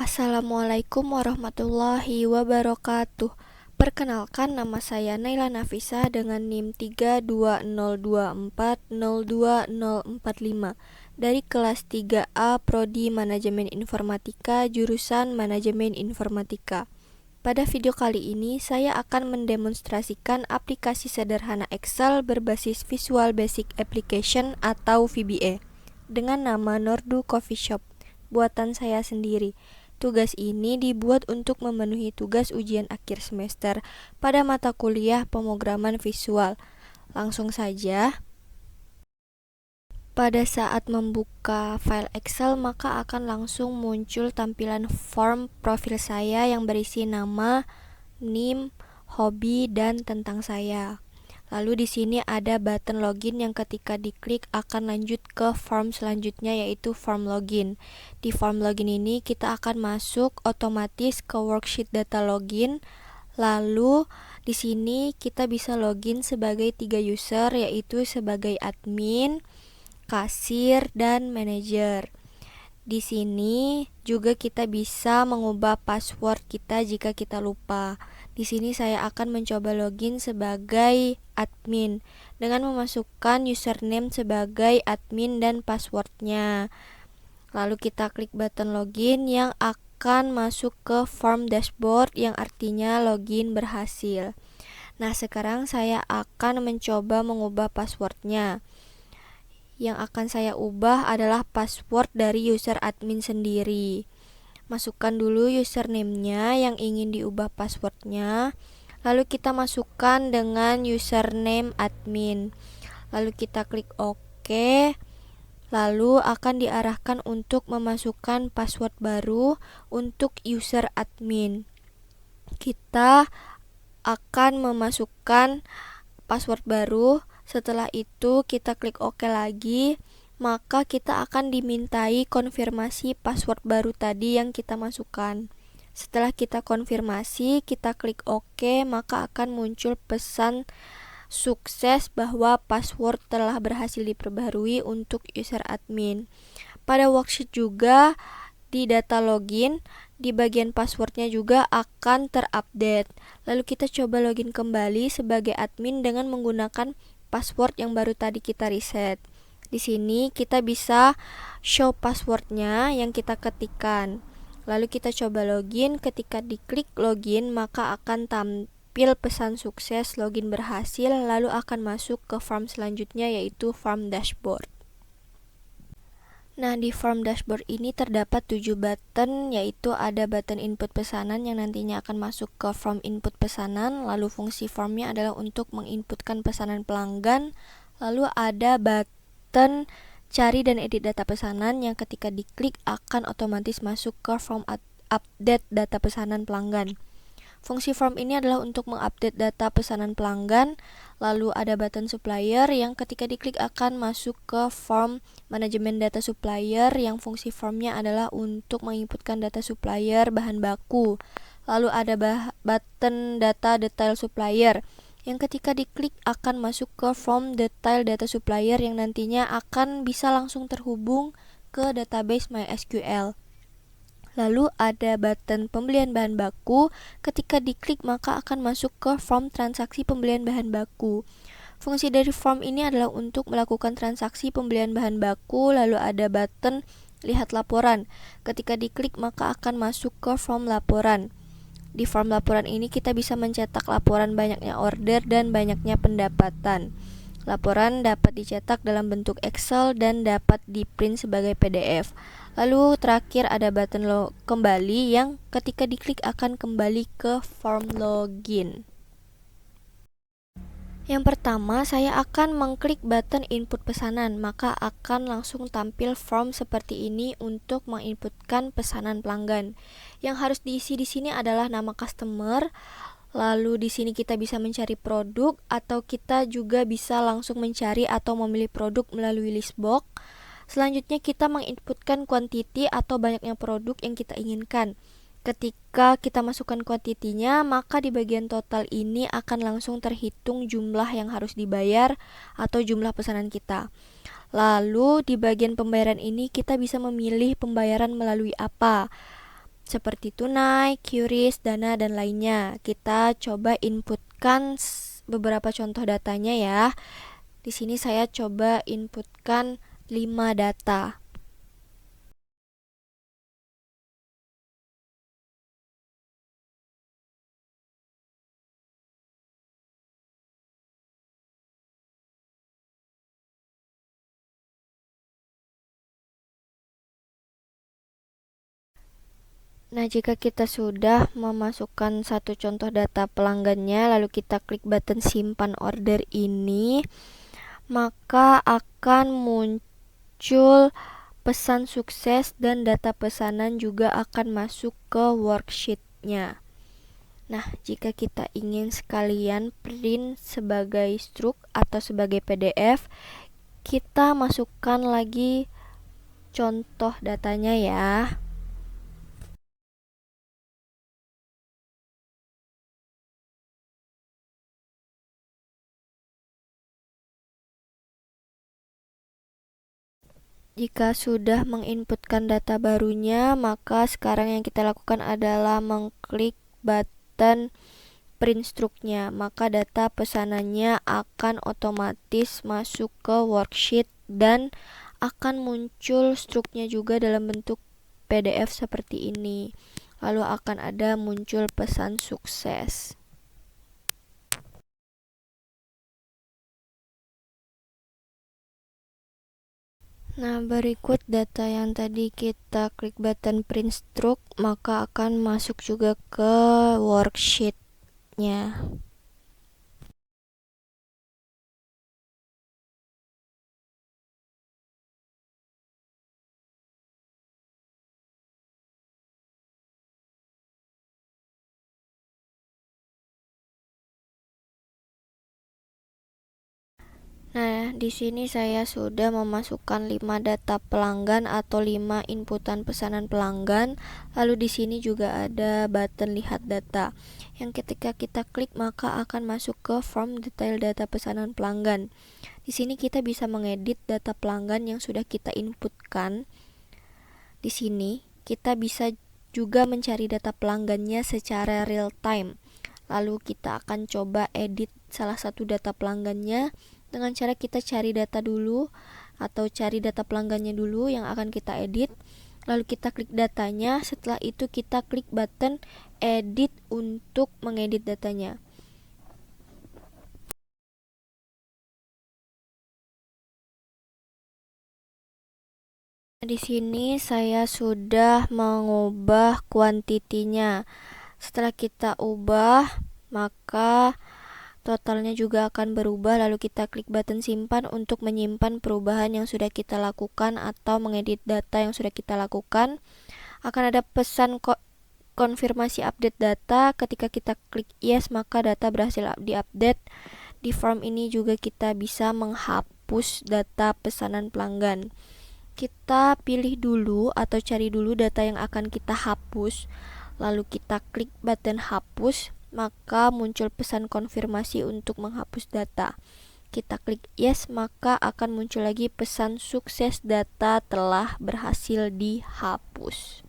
Assalamualaikum warahmatullahi wabarakatuh. Perkenalkan, nama saya Naila Nafisa dengan NIM 3202402045 dari kelas 3A Prodi Manajemen Informatika jurusan Manajemen Informatika. Pada video kali ini saya akan mendemonstrasikan aplikasi sederhana Excel berbasis Visual Basic Application atau VBA dengan nama Nordu Coffee Shop, buatan saya sendiri. Tugas ini dibuat untuk memenuhi tugas ujian akhir semester pada mata kuliah pemrograman visual. Langsung saja. Pada saat membuka file Excel, maka akan langsung muncul tampilan form profil saya yang berisi nama, NIM, hobi, dan tentang saya. Lalu di sini ada button login yang ketika diklik akan lanjut ke form selanjutnya, yaitu form login. Di form login ini kita akan masuk otomatis ke worksheet data login. Lalu di sini kita bisa login sebagai 3 user, yaitu sebagai admin, kasir, dan manajer. Di sini juga kita bisa mengubah password kita jika kita lupa. Di sini saya akan mencoba login sebagai admin dengan memasukkan username sebagai admin dan passwordnya. Lalu kita klik button login yang akan masuk ke form dashboard yang artinya login berhasil. Nah, sekarang saya akan mencoba mengubah passwordnya. Yang akan saya ubah adalah password dari user admin sendiri. Masukkan dulu username-nya yang ingin diubah passwordnya. Lalu kita masukkan dengan username admin. Lalu kita klik OK. Lalu akan diarahkan untuk memasukkan password baru untuk user admin. Kita akan memasukkan password baru. Setelah itu kita klik OK lagi. Maka kita akan dimintai konfirmasi password baru tadi yang kita masukkan. Setelah kita konfirmasi, kita klik OK, maka akan muncul pesan sukses bahwa password telah berhasil diperbaharui untuk user admin. Pada worksheet juga di data login, di bagian passwordnya juga akan terupdate. Lalu kita coba login kembali sebagai admin dengan menggunakan password yang baru tadi kita reset. Di sini kita bisa show passwordnya yang kita ketikkan. Lalu kita coba login. Ketika diklik login, maka akan tampil pesan sukses login berhasil. Lalu akan masuk ke form selanjutnya, yaitu form dashboard. Nah, di form dashboard ini terdapat 7 button, yaitu ada button input pesanan yang nantinya akan masuk ke form input pesanan. Lalu fungsi formnya adalah untuk menginputkan pesanan pelanggan. Lalu ada button cari dan edit data pesanan yang ketika diklik akan otomatis masuk ke form update data pesanan pelanggan. Fungsi form ini adalah untuk mengupdate data pesanan pelanggan. Lalu ada button supplier yang ketika diklik akan masuk ke form manajemen data supplier yang fungsi formnya adalah untuk menginputkan data supplier bahan baku. Lalu ada button data detail supplier yang ketika diklik akan masuk ke form detail data supplier yang nantinya akan bisa langsung terhubung ke database MySQL. Lalu ada button pembelian bahan baku, ketika diklik maka akan masuk ke form transaksi pembelian bahan baku. Fungsi dari form ini adalah untuk melakukan transaksi pembelian bahan baku. Lalu ada button lihat laporan, ketika diklik maka akan masuk ke form laporan. Di form laporan ini kita bisa mencetak laporan banyaknya order dan banyaknya pendapatan. Laporan dapat dicetak dalam bentuk Excel dan dapat di-print sebagai PDF. Lalu terakhir ada button kembali yang ketika diklik akan kembali ke form login. Yang pertama, saya akan mengklik button input pesanan, maka akan langsung tampil form seperti ini untuk menginputkan pesanan pelanggan. Yang harus diisi di sini adalah nama customer. Lalu di sini kita bisa mencari produk atau kita juga bisa langsung mencari atau memilih produk melalui list box. Selanjutnya kita menginputkan quantity atau banyaknya produk yang kita inginkan. Ketika kita masukkan kuantitinya, maka di bagian total ini akan langsung terhitung jumlah yang harus dibayar atau jumlah pesanan kita. Lalu di bagian pembayaran ini kita bisa memilih pembayaran melalui apa. seperti tunai, QRIS, Dana, dan lainnya. Kita coba inputkan beberapa contoh datanya ya. Di sini saya coba inputkan 5 data. Nah, jika kita sudah memasukkan satu contoh data pelanggannya, lalu kita klik button simpan order ini, maka akan muncul pesan sukses dan data pesanan juga akan masuk ke worksheet-nya. Nah, jika kita ingin sekalian print sebagai struk atau sebagai PDF, kita masukkan lagi contoh datanya ya. Jika sudah menginputkan data barunya, maka sekarang yang kita lakukan adalah mengklik button print struknya. Maka data pesanannya akan otomatis masuk ke worksheet dan akan muncul struknya juga dalam bentuk PDF seperti ini. Lalu akan ada muncul pesan sukses. Nah, berikut data yang tadi kita klik button print stroke, maka akan masuk juga ke worksheet-nya. Nah, di sini saya sudah memasukkan 5 data pelanggan atau 5 inputan pesanan pelanggan. Lalu di sini juga ada button lihat data yang ketika kita klik maka akan masuk ke form detail data pesanan pelanggan. Di sini kita bisa mengedit data pelanggan yang sudah kita inputkan. Di sini kita bisa juga mencari data pelanggannya secara real time. Lalu kita akan coba edit salah satu data pelanggannya dengan cara kita cari data dulu atau cari data pelanggannya dulu yang akan kita edit. Lalu kita klik datanya, setelah itu kita klik button edit untuk mengedit datanya. Di sini saya sudah mengubah kuantitinya. Setelah kita ubah, maka totalnya juga akan berubah. Lalu kita klik button simpan untuk menyimpan perubahan yang sudah kita lakukan atau mengedit data yang sudah kita lakukan. Akan ada pesan konfirmasi update data. Ketika kita klik yes, maka data berhasil diupdate. Di form ini juga kita bisa menghapus data pesanan pelanggan. Kita pilih dulu atau cari dulu data yang akan kita hapus. Lalu kita klik button hapus, maka muncul pesan konfirmasi untuk menghapus data. Kita klik yes, maka akan muncul lagi pesan sukses data telah berhasil dihapus.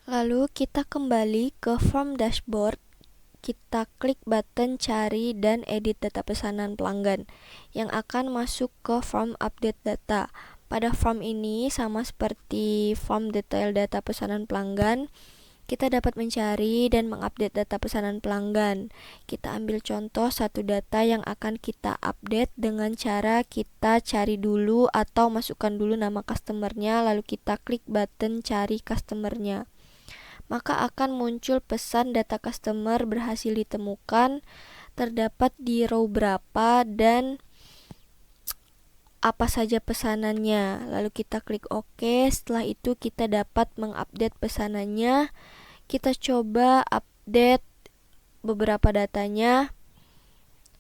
Lalu kita kembali ke form dashboard. Kita klik button cari dan edit data pesanan pelanggan yang akan masuk ke form update data. Pada form ini sama seperti form detail data pesanan pelanggan, kita dapat mencari dan mengupdate data pesanan pelanggan. Kita ambil contoh satu data yang akan kita update dengan cara kita cari dulu atau masukkan dulu nama customernya, lalu kita klik button cari customernya. Maka akan muncul pesan data customer berhasil ditemukan, terdapat di row berapa dan apa saja pesanannya. Lalu kita klik OK. Setelah itu kita dapat mengupdate pesanannya. Kita coba update beberapa datanya.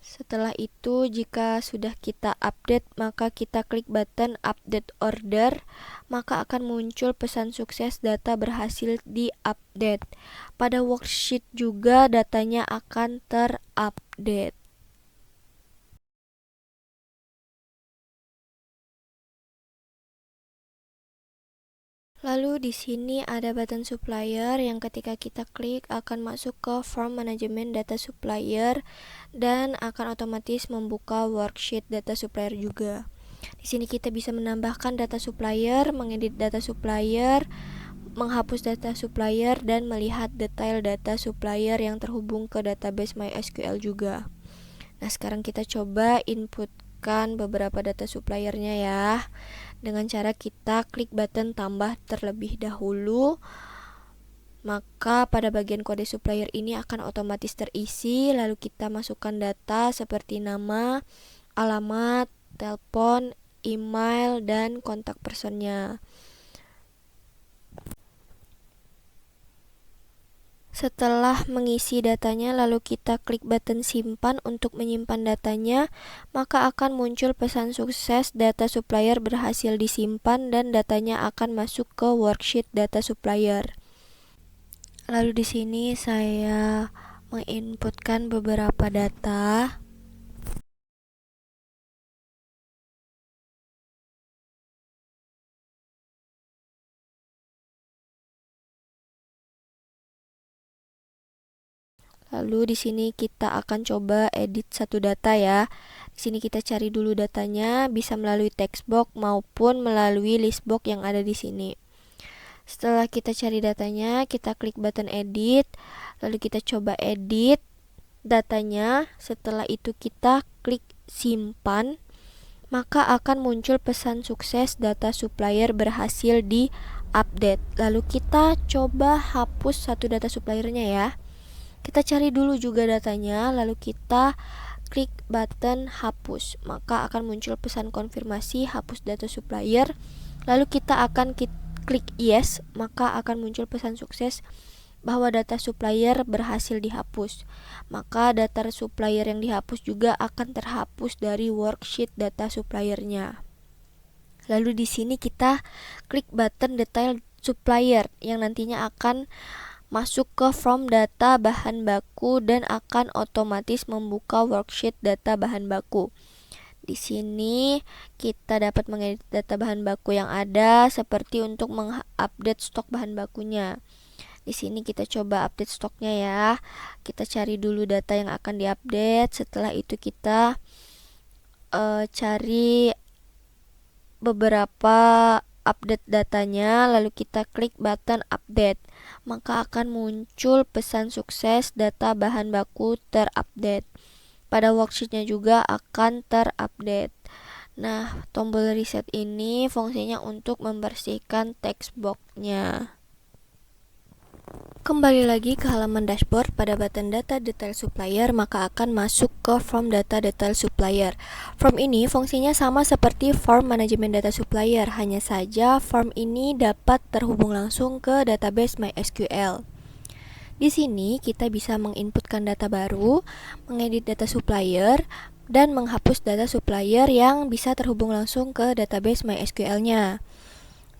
Setelah itu, jika sudah kita update, maka kita klik button update order, maka akan muncul pesan sukses data berhasil di-update. Pada worksheet juga datanya akan terupdate. Lalu di sini ada button supplier yang ketika kita klik akan masuk ke form manajemen data supplier dan akan otomatis membuka worksheet data supplier juga. Di sini kita bisa menambahkan data supplier, mengedit data supplier, menghapus data supplier, dan melihat detail data supplier yang terhubung ke database MySQL juga. Nah, sekarang kita coba inputkan beberapa data suppliernya ya. Dengan cara kita klik button tambah terlebih dahulu, maka pada bagian kode supplier ini akan otomatis terisi. Lalu kita masukkan data seperti nama, alamat, telepon, email, dan kontak personnya. Setelah mengisi datanya, lalu kita klik button simpan untuk menyimpan datanya, maka akan muncul pesan sukses data supplier berhasil disimpan dan datanya akan masuk ke worksheet data supplier. Lalu di sini saya menginputkan beberapa data. Lalu di sini kita akan coba edit satu data ya. Di sini kita cari dulu datanya, bisa melalui text box maupun melalui list box yang ada di sini. Setelah kita cari datanya, kita klik button edit, lalu kita coba edit datanya. Setelah itu kita klik simpan, maka akan muncul pesan sukses data supplier berhasil di update. Lalu kita coba hapus satu data suppliernya ya. Kita cari dulu juga datanya, lalu kita klik button hapus, maka akan muncul pesan konfirmasi hapus data supplier. Lalu kita akan klik yes, maka akan muncul pesan sukses bahwa data supplier berhasil dihapus. Maka data supplier yang dihapus juga akan terhapus dari worksheet data suppliernya. Lalu di sini kita klik button detail supplier yang nantinya akan masuk ke from data bahan baku dan akan otomatis membuka worksheet data bahan baku. Di sini kita dapat mengedit data bahan baku yang ada seperti untuk mengupdate stok bahan bakunya. Di sini kita coba update stoknya ya. Kita cari dulu data yang akan diupdate. Setelah itu kita cari beberapa update datanya, lalu kita klik button update, maka akan muncul pesan sukses data bahan baku terupdate. Pada worksheetnya juga akan terupdate. Nah, tombol reset ini fungsinya untuk membersihkan text box-nya. Kembali lagi ke halaman dashboard, pada button data detail supplier maka akan masuk ke form data detail supplier. Form ini fungsinya sama seperti form manajemen data supplier, hanya saja form ini dapat terhubung langsung ke database MySQL. Di sini kita bisa menginputkan data baru, mengedit data supplier, dan menghapus data supplier yang bisa terhubung langsung ke database MySQL-nya.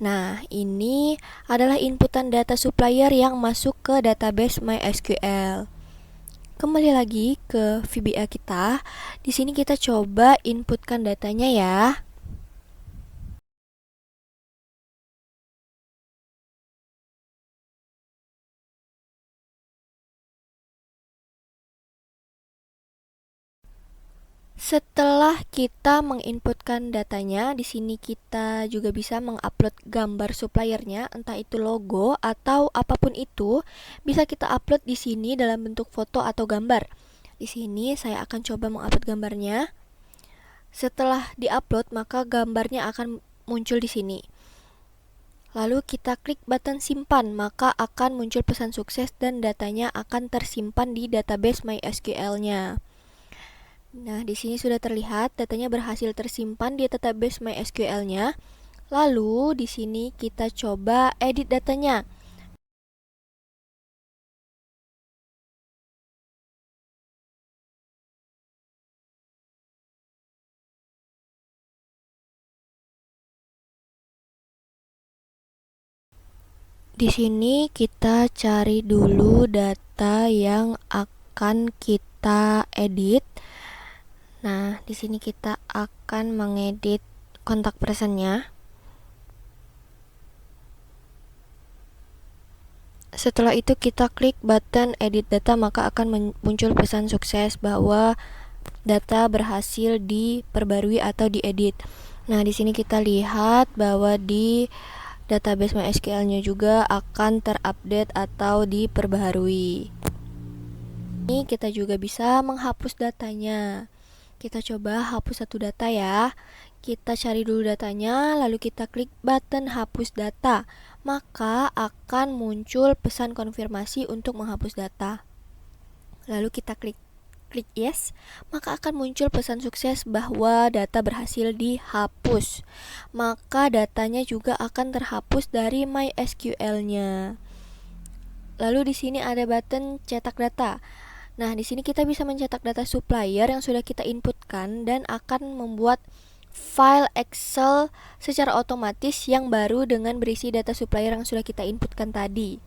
Nah, ini adalah inputan data supplier yang masuk ke database MySQL. Kembali lagi ke VBA kita. Di sini kita coba inputkan datanya ya. Setelah kita menginputkan datanya, di sini kita juga bisa mengupload gambar suppliernya, entah itu logo atau apapun itu, bisa kita upload di sini dalam bentuk foto atau gambar. Di sini saya akan coba mengupload gambarnya. Setelah diupload, maka gambarnya akan muncul di sini. Lalu kita klik button simpan, maka akan muncul pesan sukses dan datanya akan tersimpan di database MySQL-nya. Nah, di sini sudah terlihat datanya berhasil tersimpan di database MySQL-nya. Lalu di sini kita coba edit datanya. Di sini kita cari dulu data yang akan kita edit. Nah, di sini kita akan mengedit kontak personnya. Setelah itu kita klik button edit data, maka akan muncul pesan sukses bahwa data berhasil diperbarui atau diedit. Nah, di sini kita lihat bahwa di database MySQL-nya juga akan terupdate atau diperbaharui. Ini kita juga bisa menghapus datanya. Kita coba hapus satu data ya. Kita cari dulu datanya, lalu kita klik button hapus data. Maka akan muncul pesan konfirmasi untuk menghapus data. Lalu kita klik yes, maka akan muncul pesan sukses bahwa data berhasil dihapus. Maka datanya juga akan terhapus dari MySQL-nya. Lalu di sini ada button cetak data. Nah, di sini kita bisa mencetak data supplier yang sudah kita inputkan dan akan membuat file Excel secara otomatis yang baru dengan berisi data supplier yang sudah kita inputkan tadi.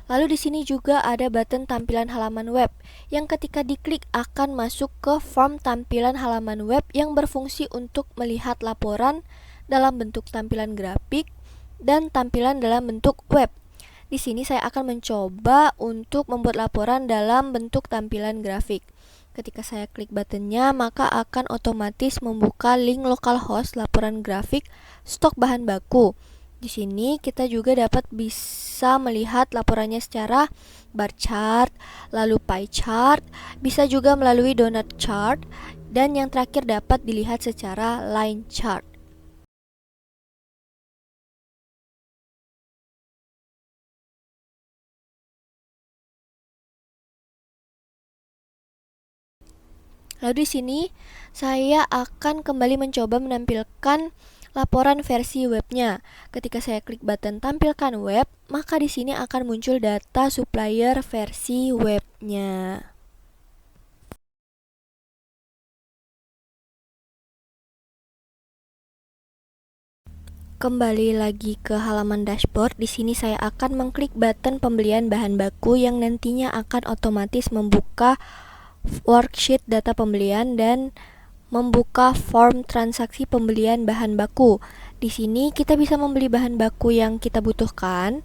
Lalu di sini juga ada button tampilan halaman web yang ketika diklik akan masuk ke form tampilan halaman web yang berfungsi untuk melihat laporan dalam bentuk tampilan grafik dan tampilan dalam bentuk web. Di sini saya akan mencoba untuk membuat laporan dalam bentuk tampilan grafik. Ketika saya klik buttonnya, maka akan otomatis membuka link localhost laporan grafik stok bahan baku. Di sini kita juga dapat bisa melihat laporannya secara bar chart, lalu pie chart, bisa juga melalui donut chart, dan yang terakhir dapat dilihat secara line chart. Lalu di sini saya akan kembali mencoba menampilkan laporan versi webnya. Ketika saya klik button tampilkan web, maka di sini akan muncul data supplier versi webnya. Kembali lagi ke halaman dashboard. Di sini saya akan mengklik button pembelian bahan baku yang nantinya akan otomatis membuka worksheet data pembelian dan membuka form transaksi pembelian bahan baku. Di sini kita bisa membeli bahan baku yang kita butuhkan.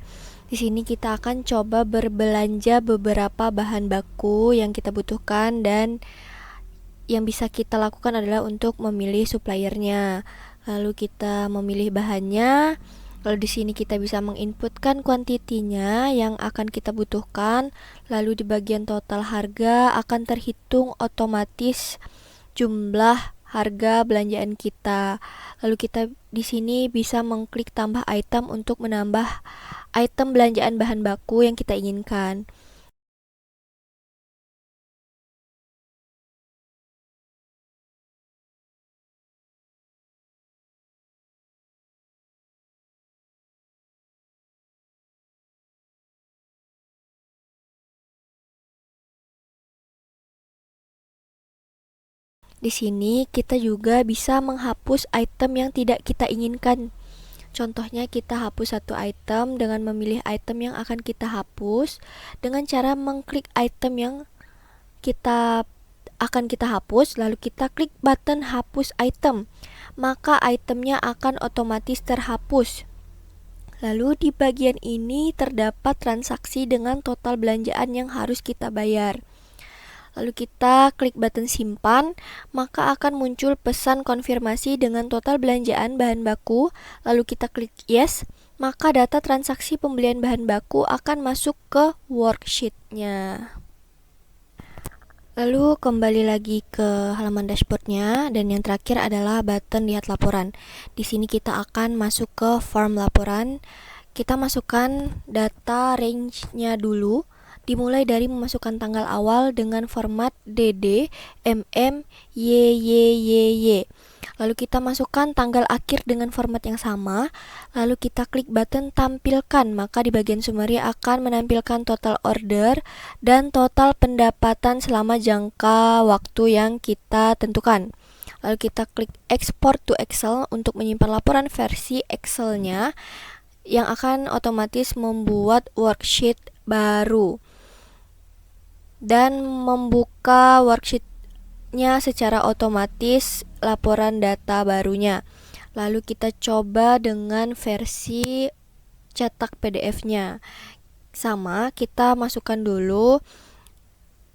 Di sini kita akan coba berbelanja beberapa bahan baku yang kita butuhkan, dan yang bisa kita lakukan adalah untuk memilih suppliernya. Lalu kita memilih bahannya. Lalu di sini kita bisa menginputkan kuantitinya yang akan kita butuhkan. Lalu di bagian total harga akan terhitung otomatis jumlah harga belanjaan kita. Lalu kita di sini bisa mengklik tambah item untuk menambah item belanjaan bahan baku yang kita inginkan. Di sini kita juga bisa menghapus item yang tidak kita inginkan. Contohnya kita hapus satu item dengan memilih item yang akan kita hapus dengan cara mengklik item yang kita hapus, lalu kita klik button hapus item. Maka itemnya akan otomatis terhapus. Lalu di bagian ini terdapat transaksi dengan total belanjaan yang harus kita bayar. Lalu kita klik button simpan, maka akan muncul pesan konfirmasi dengan total belanjaan bahan baku. Lalu kita klik yes, maka data transaksi pembelian bahan baku akan masuk ke worksheet-nya. Lalu kembali lagi ke halaman dashboardnya, dan yang terakhir adalah button lihat laporan. Di sini kita akan masuk ke form laporan. Kita masukkan data range-nya dulu, dimulai dari memasukkan tanggal awal dengan format DD, MM, YYYY. Lalu kita masukkan tanggal akhir dengan format yang sama. Lalu kita klik button tampilkan, maka di bagian summary akan menampilkan total order dan total pendapatan selama jangka waktu yang kita tentukan. Lalu kita klik export to Excel untuk menyimpan laporan versi Excel-nya yang akan otomatis membuat worksheet baru dan membuka worksheet secara otomatis laporan data barunya. Lalu kita coba dengan versi cetak PDF-nya. Sama, kita masukkan dulu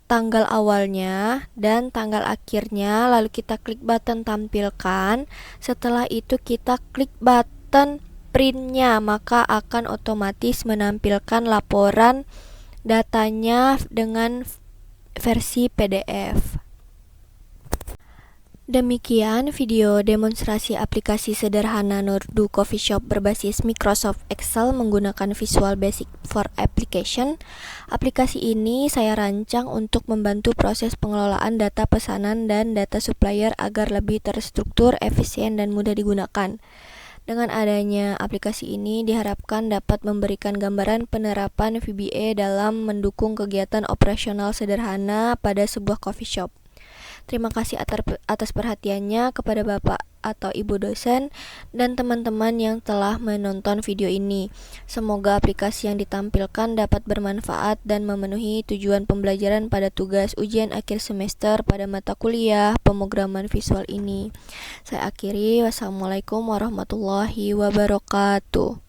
tanggal awalnya dan tanggal akhirnya, lalu kita klik button tampilkan. Setelah itu kita klik button printnya, maka akan otomatis menampilkan laporan datanya dengan versi PDF. Demikian video demonstrasi aplikasi sederhana Nurdu Coffee Shop berbasis Microsoft Excel menggunakan Visual Basic for Application. Aplikasi ini saya rancang untuk membantu proses pengelolaan data pesanan dan data supplier agar lebih terstruktur, efisien, dan mudah digunakan. Dengan adanya aplikasi ini diharapkan dapat memberikan gambaran penerapan VBA dalam mendukung kegiatan operasional sederhana pada sebuah coffee shop. Terima kasih atas perhatiannya kepada Bapak atau Ibu dosen dan teman-teman yang telah menonton video ini. Semoga aplikasi yang ditampilkan dapat bermanfaat dan memenuhi tujuan pembelajaran pada tugas ujian akhir semester pada mata kuliah pemrograman visual ini. Saya akhiri, wassalamualaikum warahmatullahi wabarakatuh.